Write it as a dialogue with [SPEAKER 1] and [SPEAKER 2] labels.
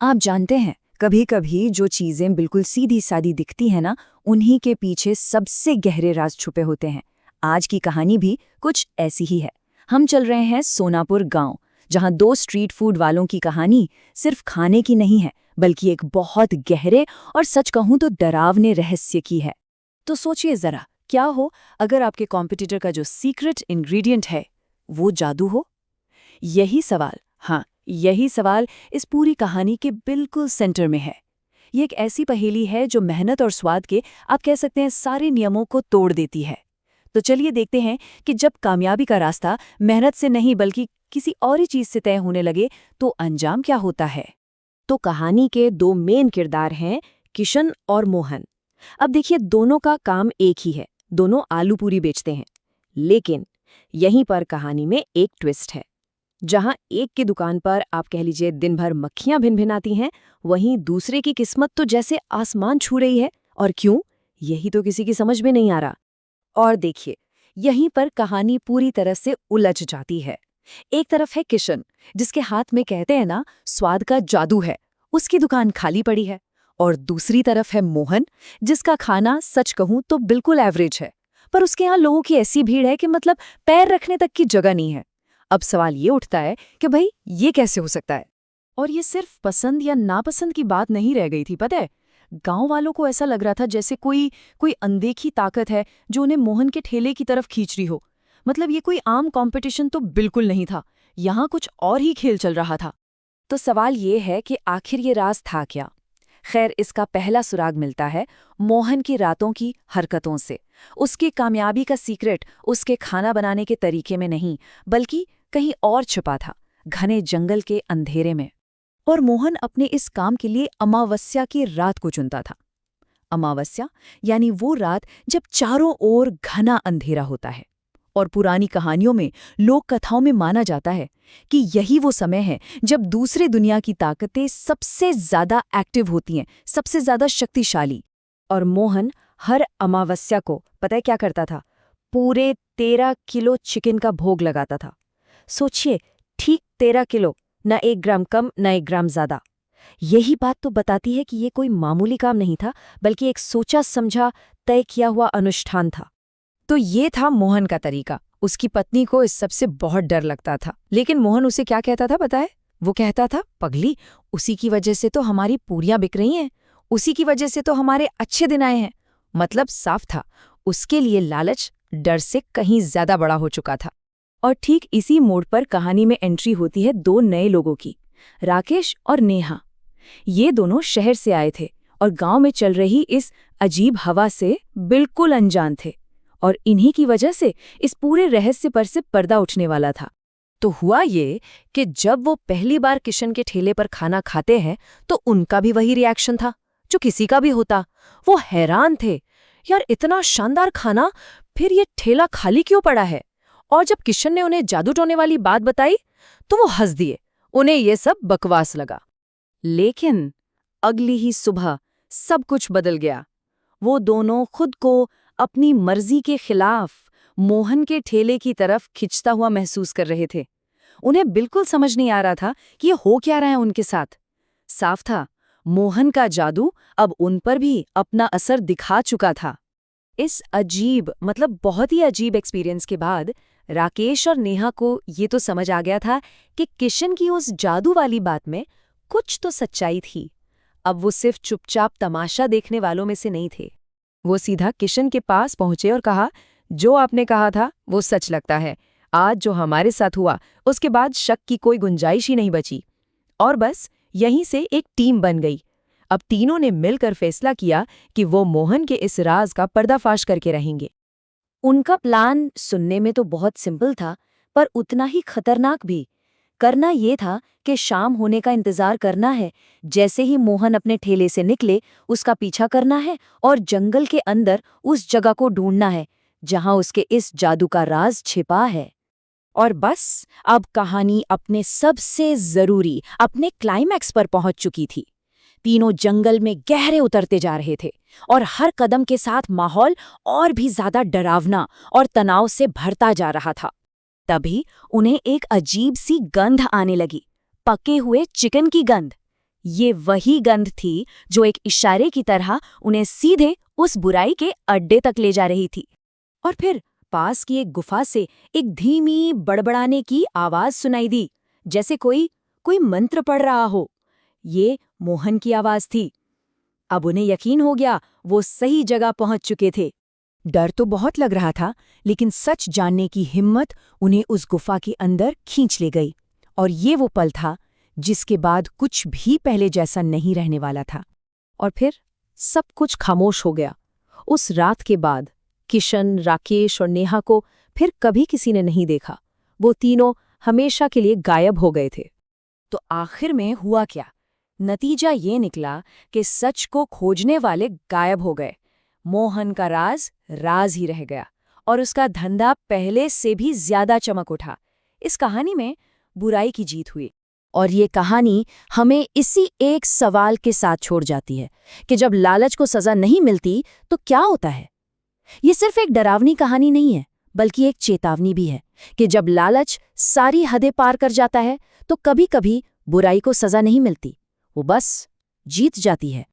[SPEAKER 1] आप जानते हैं, कभी कभी जो चीजें बिल्कुल सीधी सादी दिखती हैं ना, उन्हीं के पीछे सबसे गहरे राज छुपे होते हैं। आज की कहानी भी कुछ ऐसी ही है। हम चल रहे हैं सोनापुर गांव, जहां दो स्ट्रीट फूड वालों की कहानी सिर्फ खाने की नहीं है, बल्कि एक बहुत गहरे और सच कहूं तो डरावने रहस्य की है। तो सोचिए जरा, क्या हो अगर आपके कॉम्पिटिटर का जो सीक्रेट इंग्रेडिएंट है वो जादू हो। यही सवाल, हाँ, यही सवाल इस पूरी कहानी के बिल्कुल सेंटर में है। ये एक ऐसी पहेली है जो मेहनत और स्वाद के, आप कह सकते हैं, सारे नियमों को तोड़ देती है। तो चलिए देखते हैं कि जब कामयाबी का रास्ता मेहनत से नहीं बल्कि किसी और ही चीज से तय होने लगे तो अंजाम क्या होता है। तो कहानी के दो मेन किरदार हैं, किशन और मोहन। अब देखिए, दोनों का काम एक ही है, दोनों आलू पूरी बेचते हैं। लेकिन यहीं पर कहानी में एक ट्विस्ट है। जहां एक की दुकान पर आप कह लीजिए दिन भर मक्खियां भिनभिनाती हैं, वहीं दूसरे की किस्मत तो जैसे आसमान छू रही है। और क्यों, यही तो किसी की समझ में नहीं आ रहा। और देखिए, यहीं पर कहानी पूरी तरह से उलझ जाती है। एक तरफ है किशन, जिसके हाथ में, कहते हैं ना, स्वाद का जादू है, उसकी दुकान खाली पड़ी है। और दूसरी तरफ है मोहन, जिसका खाना सच कहूं तो बिल्कुल एवरेज है, पर उसके यहाँ लोगों की ऐसी भीड़ है कि मतलब पैर रखने तक की जगह नहीं है। अब सवाल ये उठता है कि भाई, ये कैसे हो सकता है। और ये सिर्फ पसंद या नापसंद की बात नहीं रह गई थी, पता है। गांव वालों को ऐसा लग रहा था जैसे कोई कोई अनदेखी ताकत है जो उन्हें मोहन के ठेले की तरफ खींच रही हो। मतलब ये कोई आम कंपटीशन तो बिल्कुल नहीं था, यहाँ कुछ और ही खेल चल रहा था। तो सवाल ये है कि आखिर ये राज था क्या। खैर, इसका पहला सुराग मिलता है मोहन की रातों की हरकतों से। उसकी कामयाबी का सीक्रेट उसके खाना बनाने के तरीके में नहीं, बल्कि कहीं और छिपा था, घने जंगल के अंधेरे में। और मोहन अपने इस काम के लिए अमावस्या की रात को चुनता था। अमावस्या यानी वो रात जब चारों ओर घना अंधेरा होता है। और पुरानी कहानियों में, लोक कथाओं में माना जाता है कि यही वो समय है जब दूसरे दुनिया की ताकतें सबसे ज्यादा एक्टिव होती हैं, सबसे ज्यादा शक्तिशाली। और मोहन हर अमावस्या को, पता है क्या करता था, पूरे 13 किलो चिकन का भोग लगाता था। सोचिए, ठीक 13 किलो, न 1 ग्राम कम न 1 ग्राम ज्यादा। यही बात तो बताती है कि ये कोई मामूली काम नहीं था, बल्कि एक सोचा समझा, तय किया हुआ अनुष्ठान था। तो ये था मोहन का तरीका। उसकी पत्नी को इस सब से बहुत डर लगता था, लेकिन मोहन उसे क्या कहता था पता है। वो कहता था, पगली, उसी की वजह से तो हमारी पूरियां बिक रही हैं, उसी की वजह से तो हमारे अच्छे दिन आए हैं। मतलब साफ था, उसके लिए लालच डर से कहीं ज्यादा बड़ा हो चुका था। और ठीक इसी मोड़ पर कहानी में एंट्री होती है दो नए लोगों की, राकेश और नेहा। ये दोनों शहर से आए थे और गांव में चल रही इस अजीब हवा से बिल्कुल अनजान थे। और इन्हीं की वजह से इस पूरे रहस्य पर से पर्दा उठने वाला था। तो हुआ ये कि जब वो पहली बार किशन के ठेले पर खाना खाते हैं तो उनका भी वही रिएक्शन था जो किसी का भी होता। वो हैरान थे, यार इतना शानदार खाना, फिर ये ठेला खाली क्यों पड़ा है। और जब किशन ने उन्हें जादू टोने वाली बात बताई तो वो हंस दिए, उन्हें ये सब बकवास लगा। लेकिन अगली ही सुबह सब कुछ बदल गया। वो दोनों खुद को अपनी मर्जी के खिलाफ मोहन के ठेले की तरफ खिंचता हुआ महसूस कर रहे थे। उन्हें बिल्कुल समझ नहीं आ रहा था कि ये हो क्या रहा है उनके साथ। साफ था, मोहन का जादू अब उन पर भी अपना असर दिखा चुका था। इस अजीब, मतलब बहुत ही अजीब एक्सपीरियंस के बाद राकेश और नेहा को ये तो समझ आ गया था कि किशन की उस जादू वाली बात में कुछ तो सच्चाई थी। अब वो सिर्फ चुपचाप तमाशा देखने वालों में से नहीं थे। वो सीधा किशन के पास पहुंचे और कहा, जो आपने कहा था वो सच लगता है। आज जो हमारे साथ हुआ उसके बाद शक की कोई गुंजाइश ही नहीं बची। और बस यहीं से एक टीम बन गई। अब तीनों ने मिलकर फैसला किया कि वो मोहन के इस राज का पर्दाफाश करके रहेंगे। उनका प्लान सुनने में तो बहुत सिंपल था, पर उतना ही खतरनाक भी। करना ये था कि शाम होने का इंतजार करना है। जैसे ही मोहन अपने ठेले से निकले, उसका पीछा करना है और जंगल के अंदर उस जगह को ढूंढना है जहां उसके इस जादू का राज छिपा है। और बस अब कहानी अपने सबसे जरूरी, अपने क्लाइमैक्स पर पहुंच चुकी थी। तीनों जंगल में गहरे उतरते जा रहे थे और हर कदम के साथ माहौल और भी ज्यादा डरावना और तनाव से भरता जा रहा था। तभी उन्हें एक अजीब सी गंध आने लगी, पके हुए चिकन की गंध। ये वही गंध थी जो एक इशारे की तरह उन्हें सीधे उस बुराई के अड्डे तक ले जा रही थी। और फिर पास की एक गुफा से एक धीमी बड़बड़ाने की आवाज सुनाई दी, जैसे कोई मंत्र पढ़ रहा हो। ये मोहन की आवाज थी। अब उन्हें यकीन हो गया, वो सही जगह पहुंच चुके थे। डर तो बहुत लग रहा था, लेकिन सच जानने की हिम्मत उन्हें उस गुफा के अंदर खींच ले गई। और ये वो पल था जिसके बाद कुछ भी पहले जैसा नहीं रहने वाला था। और फिर सब कुछ खामोश हो गया। उस रात के बाद किशन, राकेश और नेहा को फिर कभी किसी ने नहीं देखा। वो तीनों हमेशा के लिए गायब हो गए थे। तो आखिर में हुआ क्या? नतीजा ये निकला कि सच को खोजने वाले गायब हो गए। मोहन का राज राज ही रह गया और उसका धंधा पहले से भी ज्यादा चमक उठा। इस कहानी में बुराई की जीत हुई। और ये कहानी हमें इसी एक सवाल के साथ छोड़ जाती है कि जब लालच को सजा नहीं मिलती तो क्या होता है। ये सिर्फ एक डरावनी कहानी नहीं है, बल्कि एक चेतावनी भी है कि जब लालच सारी हदें पार कर जाता है तो कभी-कभी बुराई को सजा नहीं मिलती, वो बस जीत जाती है।